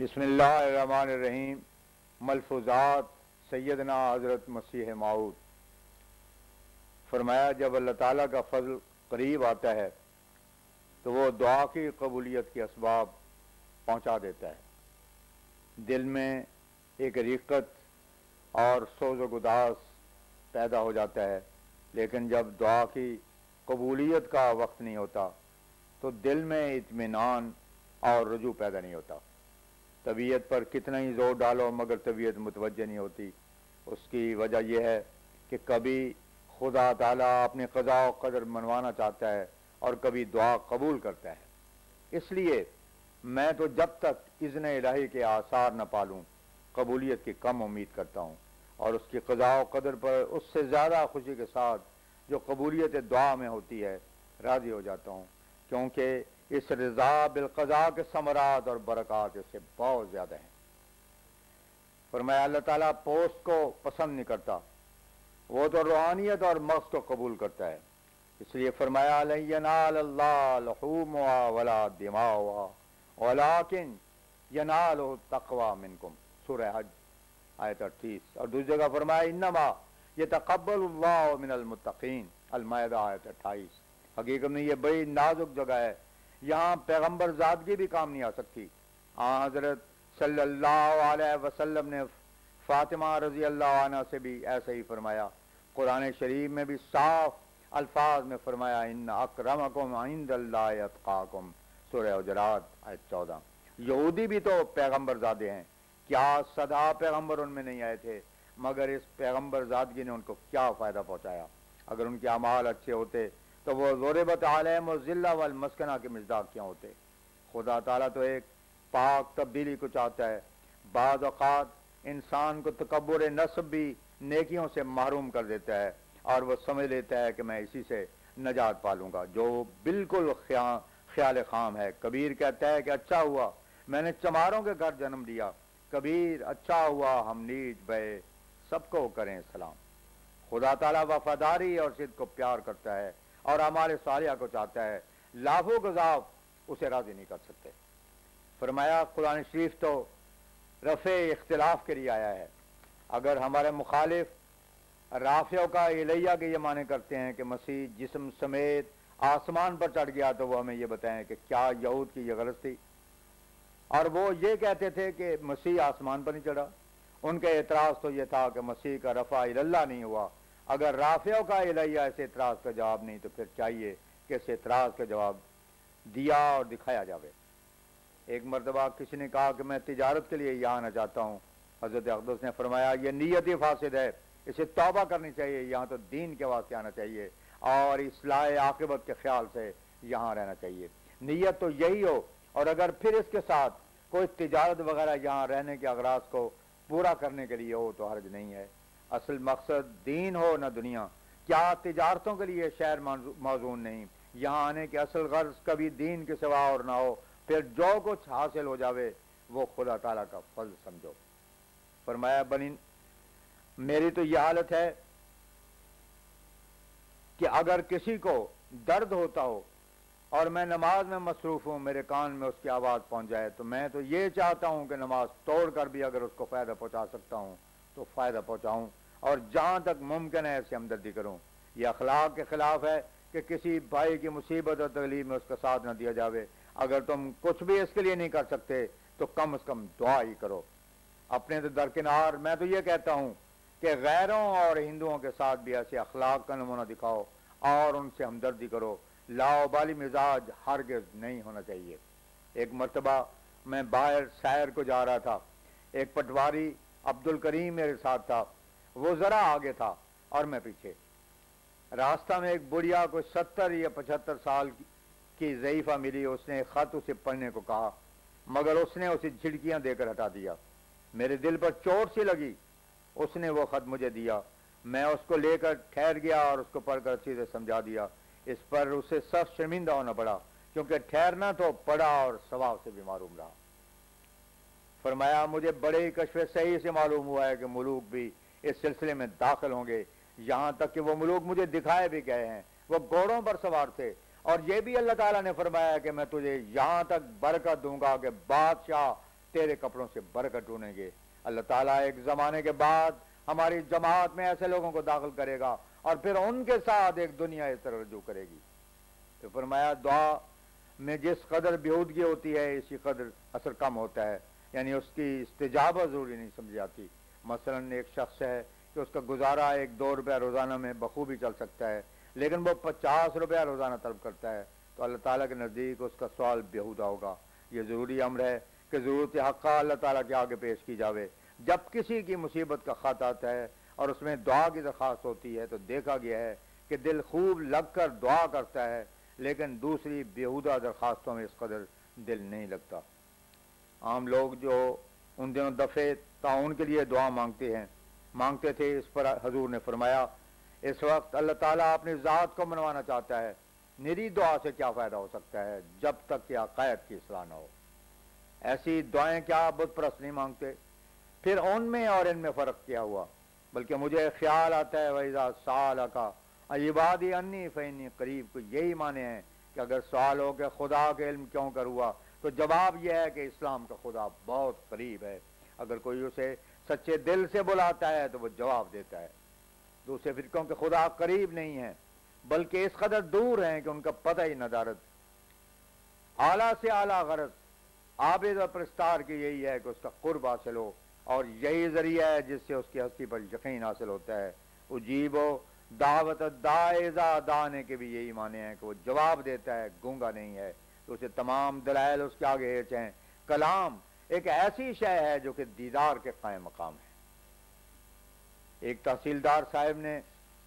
بسم اللہ الرحمن الرحیم۔ ملفوظات سیدنا حضرت مسیح موعود۔ فرمایا جب اللہ تعالیٰ کا فضل قریب آتا ہے تو وہ دعا کی قبولیت کے اسباب پہنچا دیتا ہے۔ دل میں ایک رقت اور سوز و گداز پیدا ہو جاتا ہے، لیکن جب دعا کی قبولیت کا وقت نہیں ہوتا تو دل میں اطمینان اور رجوع پیدا نہیں ہوتا۔ طبیعت پر کتنا ہی زور ڈالو مگر طبیعت متوجہ نہیں ہوتی۔ اس کی وجہ یہ ہے کہ کبھی خدا تعالیٰ اپنے قضاء و قدر منوانا چاہتا ہے اور کبھی دعا قبول کرتا ہے۔ اس لیے میں تو جب تک اذن الہی کے آثار نہ پالوں قبولیت کی کم امید کرتا ہوں، اور اس کی قضاء و قدر پر اس سے زیادہ خوشی کے ساتھ جو قبولیت دعا میں ہوتی ہے راضی ہو جاتا ہوں، کیونکہ اس رضا بالقضاء کے ثمرات اور برکات اس سے بہت زیادہ ہیں۔ فرمایا اللہ تعالیٰ پوسٹ کو پسند نہیں کرتا، وہ تو روحانیت اور مغز کو قبول کرتا ہے۔ اس لیے فرمایا لن ینال اللہ لحومها ولا دماؤها ولکن ینالہ التقوی منکم، سورہ حج آیت 38۔ اور دوسری جگہ فرمایا انما یتقبل اللہ من المتقین، المائدہ آیت 28۔ حقیقت میں یہ بڑی نازک جگہ ہے، یہاں پیغمبر ذاتگی بھی کام نہیں آ سکتی۔ حضرت صلی اللہ علیہ وسلم نے فاطمہ رضی اللہ عنہ سے بھی ایسے ہی فرمایا۔ قرآن شریف میں بھی صاف الفاظ میں فرمایا ان اکرمکم عند اللہ اتقاکم، سورہ حجرات آیت 14۔ یہودی بھی تو پیغمبر زادے ہیں، کیا صدا پیغمبر ان میں نہیں آئے تھے؟ مگر اس پیغمبر زادگی نے ان کو کیا فائدہ پہنچایا؟ اگر ان کے اعمال اچھے ہوتے تو وہ ضربت علیہم الذلہ والمسکنہ کے مصداق کیا ہوتے؟ خدا تعالیٰ تو ایک پاک تبدیلی کو چاہتا ہے۔ بعض اوقات انسان کو تکبر نسب بھی نیکیوں سے محروم کر دیتا ہے، اور وہ سمجھ لیتا ہے کہ میں اسی سے نجات پالوں گا، جو بالکل خیال خام ہے۔ کبیر کہتا ہے کہ اچھا ہوا میں نے چماروں کے گھر جنم لیا، کبیر اچھا ہوا ہم نیچ بے سب کو کریں سلام۔ خدا تعالیٰ وفاداری اور صدق کو پیار کرتا ہے اور اعمال صالحہ کو چاہتا ہے، لاکھوں گزاف اسے راضی نہیں کر سکتے۔ فرمایا قرآن شریف تو رفع اختلاف کے لیے آیا ہے۔ اگر ہمارے مخالف رافعوں کا الیہ کے یہ معنی کرتے ہیں کہ مسیح جسم سمیت آسمان پر چڑھ گیا، تو وہ ہمیں یہ بتائیں کہ کیا یہود کی یہ غلط تھی؟ اور وہ یہ کہتے تھے کہ مسیح آسمان پر نہیں چڑھا۔ ان کا اعتراض تو یہ تھا کہ مسیح کا رفع اللہ نہیں ہوا۔ اگر رافعوں کا الیہ اس اعتراض کا جواب نہیں تو پھر چاہیے کہ اس اعتراض کا جواب دیا اور دکھایا جاوے۔ ایک مرتبہ کسی نے کہا کہ میں تجارت کے لیے یہاں آنا چاہتا ہوں۔ حضرت اقدس نے فرمایا یہ نیت ہی فاسد ہے، اسے توبہ کرنی چاہیے، یہاں تو دین کے واسطے آنا چاہیے اور اصلاح عاقبت کے خیال سے یہاں رہنا چاہیے۔ نیت تو یہی ہو، اور اگر پھر اس کے ساتھ کوئی تجارت وغیرہ یہاں رہنے کے اغراض کو پورا کرنے کے لیے ہو تو حرج نہیں ہے۔ اصل مقصد دین ہو نہ دنیا۔ کیا تجارتوں کے لیے شہر موزون نہیں؟ یہاں آنے کے اصل غرض کبھی دین کے سوا اور نہ ہو، پھر جو کچھ حاصل ہو جاوے وہ خدا تعالیٰ کا فضل سمجھو۔ فرمایا بنی میری تو یہ حالت ہے کہ اگر کسی کو درد ہوتا ہو اور میں نماز میں مصروف ہوں، میرے کان میں اس کی آواز پہنچ جائے، تو میں تو یہ چاہتا ہوں کہ نماز توڑ کر بھی اگر اس کو فائدہ پہنچا سکتا ہوں تو فائدہ پہنچاؤں، اور جہاں تک ممکن ہے اسے ہمدردی کروں۔ یہ اخلاق کے خلاف ہے کہ کسی بھائی کی مصیبت اور تکلیف میں اس کا ساتھ نہ دیا جاوے۔ اگر تم کچھ بھی اس کے لیے نہیں کر سکتے تو کم از کم دعا ہی کرو۔ اپنے تو درکنار میں تو یہ کہتا ہوں کہ غیروں اور ہندوؤں کے ساتھ بھی ایسے اخلاق کا نمونہ دکھاؤ اور ان سے ہمدردی کرو۔ لاؤبالی مزاج ہرگز نہیں ہونا چاہیے۔ ایک مرتبہ میں باہر سیر کو جا رہا تھا، ایک پٹواری عبد الکریم میرے ساتھ تھا، وہ ذرا آگے تھا اور میں پیچھے۔ راستہ میں ایک بڑھیا کوئی 70 یا 75 سال کی ضعیفہ ملی، اس نے ایک خط اسے پڑھنے کو کہا، مگر اس نے اسے جھڑکیاں دے کر ہٹا دیا۔ میرے دل پر چوٹ سی لگی۔ اس نے وہ خط مجھے دیا، میں اس کو لے کر ٹھہر گیا اور اس کو پڑھ کر اچھی سے سمجھا دیا۔ اس پر اسے سخت شرمندہ ہونا پڑا، کیونکہ ٹھہرنا تو پڑا اور ثواب سے بھی معروم رہا۔ فرمایا مجھے بڑے ہی کشف صحیح سے معلوم ہوا ہے کہ ملوک بھی اس سلسلے میں داخل ہوں گے، یہاں تک کہ وہ ملوک مجھے دکھائے بھی گئے ہیں، وہ گھوڑوں پر سوار تھے، اور یہ بھی اللہ تعالیٰ نے فرمایا کہ میں تجھے یہاں تک برکت دوں گا کہ بادشاہ تیرے کپڑوں سے برکت ڈھونڈیں گے۔ اللہ تعالیٰ ایک زمانے کے بعد ہماری جماعت میں ایسے لوگوں کو داخل کرے گا اور پھر ان کے ساتھ ایک دنیا اس طرح رجوع کرے گی۔ تو فرمایا دعا میں جس قدر بیہودگی ہوتی ہے اسی قدر اثر کم ہوتا ہے، یعنی اس کی استجابت ضروری نہیں سمجھی جاتی۔ مثلا ایک شخص ہے کہ اس کا گزارا 1-2 روپیہ روزانہ میں بخوبی چل سکتا ہے، لیکن وہ 50 روپیہ روزانہ طلب کرتا ہے، تو اللہ تعالیٰ کے نزدیک اس کا سوال بیہودہ ہوگا۔ یہ ضروری امر ہے کہ ضرورت حقہ اللہ تعالیٰ کے آگے پیش کی جاوے۔ جب کسی کی مصیبت کا خط آتا ہے اور اس میں دعا کی درخواست ہوتی ہے تو دیکھا گیا ہے کہ دل خوب لگ کر دعا کرتا ہے، لیکن دوسری بیہودہ درخواستوں میں اس قدر دل نہیں لگتا۔ عام لوگ جو ان دنوں دفعے تعاون کے لیے دعا مانگتے تھے، اس پر حضور نے فرمایا اس وقت اللہ تعالیٰ اپنی ذات کو منوانا چاہتا ہے، میری دعا سے کیا فائدہ ہو سکتا ہے جب تک کہ عقائد کی اصلاح نہ ہو۔ ایسی دعائیں کیا بت پرست نہیں مانگتے؟ پھر ان میں اور ان میں فرق کیا ہوا؟ بلکہ مجھے خیال آتا ہے وَإِذَا سَأَلَكَ عِبَادِي عَنِّي فَإِنِّي قَرِيبٌ کو یہی معنی ہیں کہ اگر سوال ہو کہ خدا کے علم کیوں کر ہوا، تو جواب یہ ہے کہ اسلام کا خدا بہت قریب ہے۔ اگر کوئی اسے سچے دل سے بلاتا ہے تو وہ جواب دیتا ہے۔ دوسرے فرقوں کے خدا قریب نہیں ہیں بلکہ اس قدر دور ہیں کہ ان کا پتہ ہی ندارت۔ اعلیٰ سے اعلیٰ غرض عابد اور پرستار کی یہی ہے کہ اس کا قرب حاصل ہو، اور یہی ذریعہ ہے جس سے اس کی ہستی پر یقین حاصل ہوتا ہے۔ اجیب و دعوت الداعی اذا دعانے کے بھی یہی معنی ہے کہ وہ جواب دیتا ہے، گونگا نہیں ہے، تو اسے تمام دلائل اس کے آگے ہیچ ہیں۔ کلام ایک ایسی شے ہے جو کہ دیدار کے قائم مقام ہے۔ ایک تحصیلدار صاحب نے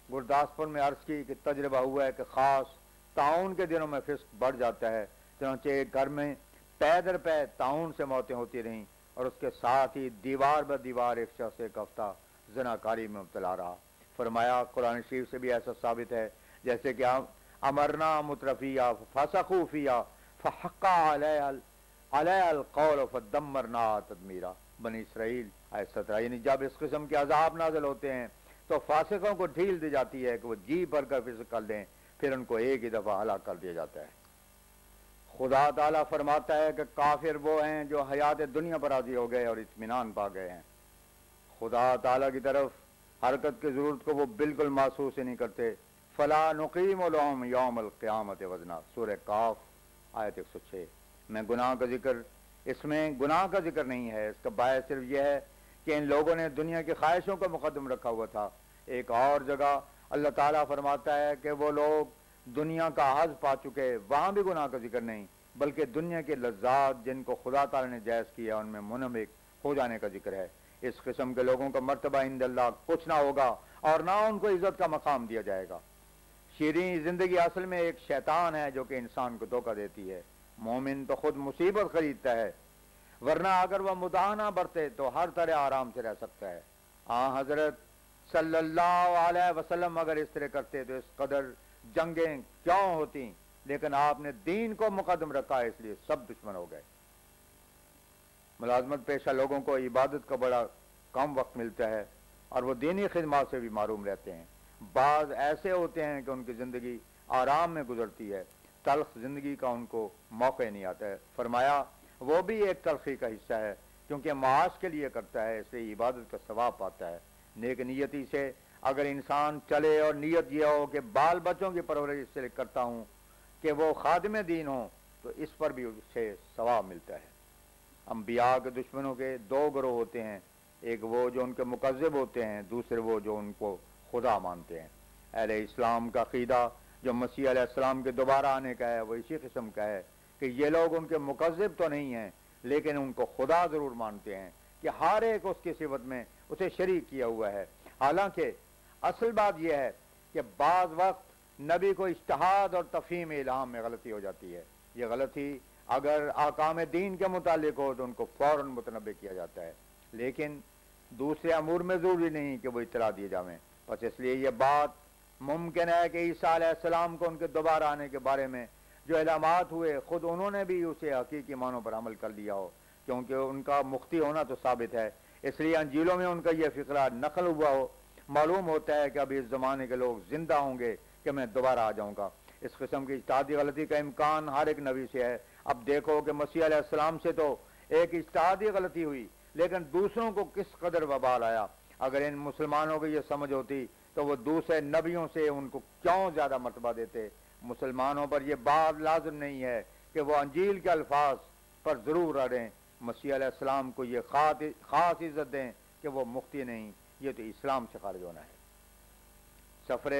گرداسپور میں عرض کی کہ تجربہ ہوا ہے کہ خاص تعاون کے دنوں میں فسق بڑھ جاتا ہے، چنانچہ ایک گھر میں پے در پے تعاون سے موتیں ہوتی رہیں، اور اس کے ساتھ ہی دیوار بہ دیوار ایک شخص ایک ہفتہ زناکاری میں مبتلا رہا۔ فرمایا قرآن شریف سے بھی ایسا ثابت ہے جیسے کہ امرنا مترفیہ فسقوا فیہا فحق علیہ القول فدمرنا تدمیرا۔ بنی اسرائیل آیت 17، یعنی جب اس قسم کے عذاب نازل ہوتے ہیں تو فاسقوں کو ڈھیل دی جاتی ہے کہ وہ جی بھر کر فسق کر دیں، پھر ان کو ایک ہی دفعہ ہلاک کر دیا جاتا ہے۔ خدا تعالیٰ فرماتا ہے کہ کافر وہ ہیں جو حیات دنیا پر راضی ہو گئے اور اطمینان پا گئے ہیں۔ خدا تعالیٰ کی طرف حرکت کی ضرورت کو وہ بالکل محسوس ہی نہیں کرتے۔ فلا نقیم لهم یوم القیامت وزنا، سورہ کاف آیت 106۔ میں گناہ کا ذکر، اس میں گناہ کا ذکر نہیں ہے، اس کا باعث صرف یہ ہے کہ ان لوگوں نے دنیا کی خواہشوں کو مقدم رکھا ہوا تھا۔ ایک اور جگہ اللہ تعالیٰ فرماتا ہے کہ وہ لوگ دنیا کا حظ پا چکے، وہاں بھی گناہ کا ذکر نہیں، بلکہ دنیا کے لذات جن کو خدا تعالیٰ نے جائز کیا ان میں منہمک ہو جانے کا ذکر ہے۔ اس قسم کے لوگوں کا مرتبہ عند اللہ کچھ نہ ہوگا اور نہ ان کو عزت کا مقام دیا جائے گا۔ شیریں زندگی اصل میں ایک شیطان ہے جو کہ انسان کو دھوکہ دیتی ہے۔ مومن تو خود مصیبت خریدتا ہے، ورنہ اگر وہ مداحنہ برتے تو ہر طرح آرام سے رہ سکتا ہے۔ حضرت صلی اللہ علیہ وسلم اگر اس طرح کرتے تو اس قدر جنگیں کیوں ہوتی، لیکن آپ نے دین کو مقدم رکھا، اس لیے سب دشمن ہو گئے۔ ملازمت پیشہ لوگوں کو عبادت کا بڑا کم وقت ملتا ہے اور وہ دینی خدمات سے بھی محروم رہتے ہیں۔ بعض ایسے ہوتے ہیں کہ ان کی زندگی آرام میں گزرتی ہے، تلخ زندگی کا ان کو موقع نہیں آتا ہے۔ فرمایا وہ بھی ایک تلخی کا حصہ ہے، کیونکہ معاش کے لیے کرتا ہے، اس لیے عبادت کا ثواب پاتا ہے۔ نیک نیتی سے اگر انسان چلے اور نیت یہ ہو کہ بال بچوں کی پرورش اس سے کرتا ہوں کہ وہ خادم دین ہوں، تو اس پر بھی اسے ثواب ملتا ہے۔ انبیاء کے دشمنوں کے 2 گروہ ہوتے ہیں، ایک وہ جو ان کے مکذب ہوتے ہیں، دوسرے وہ جو ان کو خدا مانتے ہیں۔ اہل اسلام کا عقیدہ جو مسیح علیہ السلام کے دوبارہ آنے کا ہے وہ اسی قسم کا ہے کہ یہ لوگ ان کے مکذب تو نہیں ہیں، لیکن ان کو خدا ضرور مانتے ہیں کہ ہر ایک اس کی صفت میں اسے شریک کیا ہوا ہے۔ حالانکہ اصل بات یہ ہے کہ بعض وقت نبی کو اجتہاد اور تفہیم الہام میں غلطی ہو جاتی ہے۔ یہ غلطی اگر احکام دین کے متعلق ہو تو ان کو فوراً متنبہ کیا جاتا ہے، لیکن دوسرے امور میں ضروری نہیں کہ وہ اطلاع دیے جائیں۔ بس اس لیے یہ بات ممکن ہے کہ عیسیٰ علیہ السلام کو ان کے دوبارہ آنے کے بارے میں جو علامات ہوئے خود انہوں نے بھی اسے حقیقی معنوں پر عمل کر لیا ہو، کیونکہ ان کا مختی ہونا تو ثابت ہے، اس لیے انجیلوں میں ان کا یہ فقرہ نقل ہوا ہو۔ معلوم ہوتا ہے کہ ابھی اس زمانے کے لوگ زندہ ہوں گے کہ میں دوبارہ آ جاؤں گا۔ اس قسم کی اجتہادی غلطی کا امکان ہر ایک نبی سے ہے۔ اب دیکھو کہ مسیح علیہ السلام سے تو ایک اجتہادی غلطی ہوئی لیکن دوسروں کو کس قدر وبال آیا۔ اگر ان مسلمانوں کو یہ سمجھ ہوتی تو وہ دوسرے نبیوں سے ان کو کیوں زیادہ مرتبہ دیتے۔ مسلمانوں پر یہ بات لازم نہیں ہے کہ وہ انجیل کے الفاظ پر ضرور اڑیں، مسیح علیہ السلام کو یہ خاص عزت دیں کہ وہ مفتی نہیں، یہ تو اسلام سے خارج ہونا ہے۔ سفر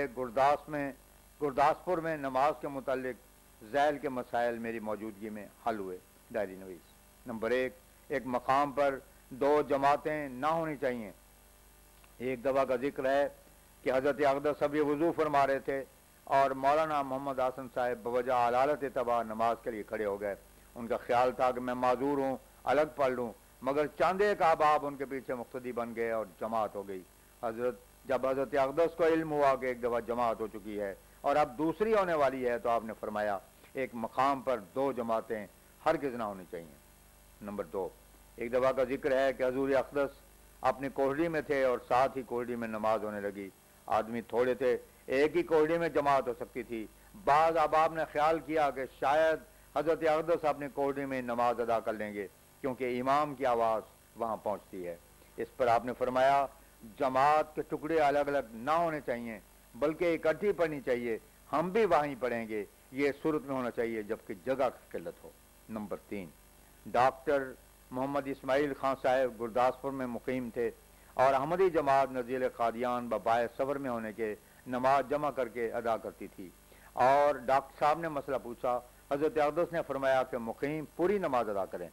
گرداسپور میں نماز کے متعلق ذیل کے مسائل میری موجودگی میں حل ہوئے۔ ڈائری نویس نمبر 1، ایک مقام پر 2 جماعتیں نہ ہونی چاہیے۔ ایک دفعہ کا ذکر ہے کہ حضرت اقدس ابھی وضو فرما رہے تھے اور مولانا محمد حسن صاحب بوجہ علالت تباہ نماز کے لیے کھڑے ہو گئے۔ ان کا خیال تھا کہ میں معذور ہوں، الگ پڑھ لوں، مگر چند ایک احباب ان کے پیچھے مقتدی بن گئے اور جماعت ہو گئی۔ جب حضرت اقدس کو علم ہوا کہ ایک دفعہ جماعت ہو چکی ہے اور اب دوسری ہونے والی ہے تو آپ نے فرمایا ایک مقام پر 2 جماعتیں ہرگز نہ ہونی چاہیے۔ نمبر 2، ایک دفعہ کا ذکر ہے کہ حضور اقدس اپنی کوٹڑی میں تھے اور ساتھ ہی کوٹڑی میں نماز ہونے لگی۔ آدمی تھوڑے تھے، ایک ہی کوٹڑی میں جماعت ہو سکتی تھی۔ بعض احباب نے خیال کیا کہ شاید حضرت اقدس اپنی کوٹڑی میں نماز ادا کر لیں گے کیونکہ امام کی آواز وہاں پہنچتی ہے۔ اس پر آپ نے فرمایا جماعت کے ٹکڑے الگ الگ نہ ہونے چاہیے بلکہ اکٹھی پڑھنی چاہیے، ہم بھی وہیں پڑھیں گے، یہ صورت میں ہونا چاہیے جبکہ جگہ کی قلت ہو۔ نمبر 3، ڈاکٹر محمد اسماعیل خان صاحب گرداسپور میں مقیم تھے اور احمدی جماعت نزیل قادیان ببائے سفر میں ہونے کے نماز جمع کر کے ادا کرتی تھی، اور ڈاکٹر صاحب نے مسئلہ پوچھا۔ حضرت اقدس نے فرمایا کہ مقیم پوری نماز ادا کریں۔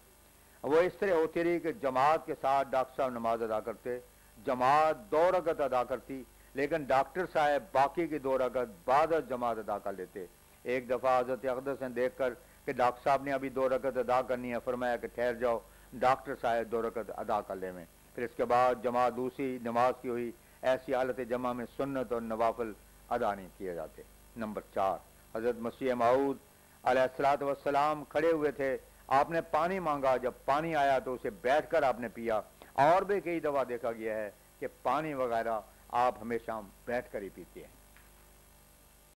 وہ اس طرح ہوتی رہی کہ جماعت کے ساتھ ڈاکٹر صاحب نماز ادا کرتے، جماعت 2 رکعت ادا کرتی لیکن ڈاکٹر صاحب باقی کی 2 رکعت بعد از جماعت ادا کر لیتے۔ ایک دفعہ حضرت اقدس نے دیکھ کر کہ ڈاکٹر صاحب نے ابھی 2 رکعت ادا کرنی ہے فرمایا کہ ٹھہر جاؤ، ڈاکٹر صاحب 2 رکعت ادا کر لیں میں۔ پھر اس کے بعد جماعت دوسری نماز کی ہوئی۔ ایسی حالت جمع میں سنت اور نوافل ادا نہیں کیے جاتے۔ نمبر 4، حضرت مسیح موعود علیہ الصلوۃ والسلام کھڑے ہوئے تھے، آپ نے پانی مانگا، جب پانی آیا تو اسے بیٹھ کر آپ نے پیا، اور بھی کئی دفعہ دیکھا گیا ہے کہ پانی وغیرہ آپ ہمیشہ بیٹھ کر ہی پیتے ہیں۔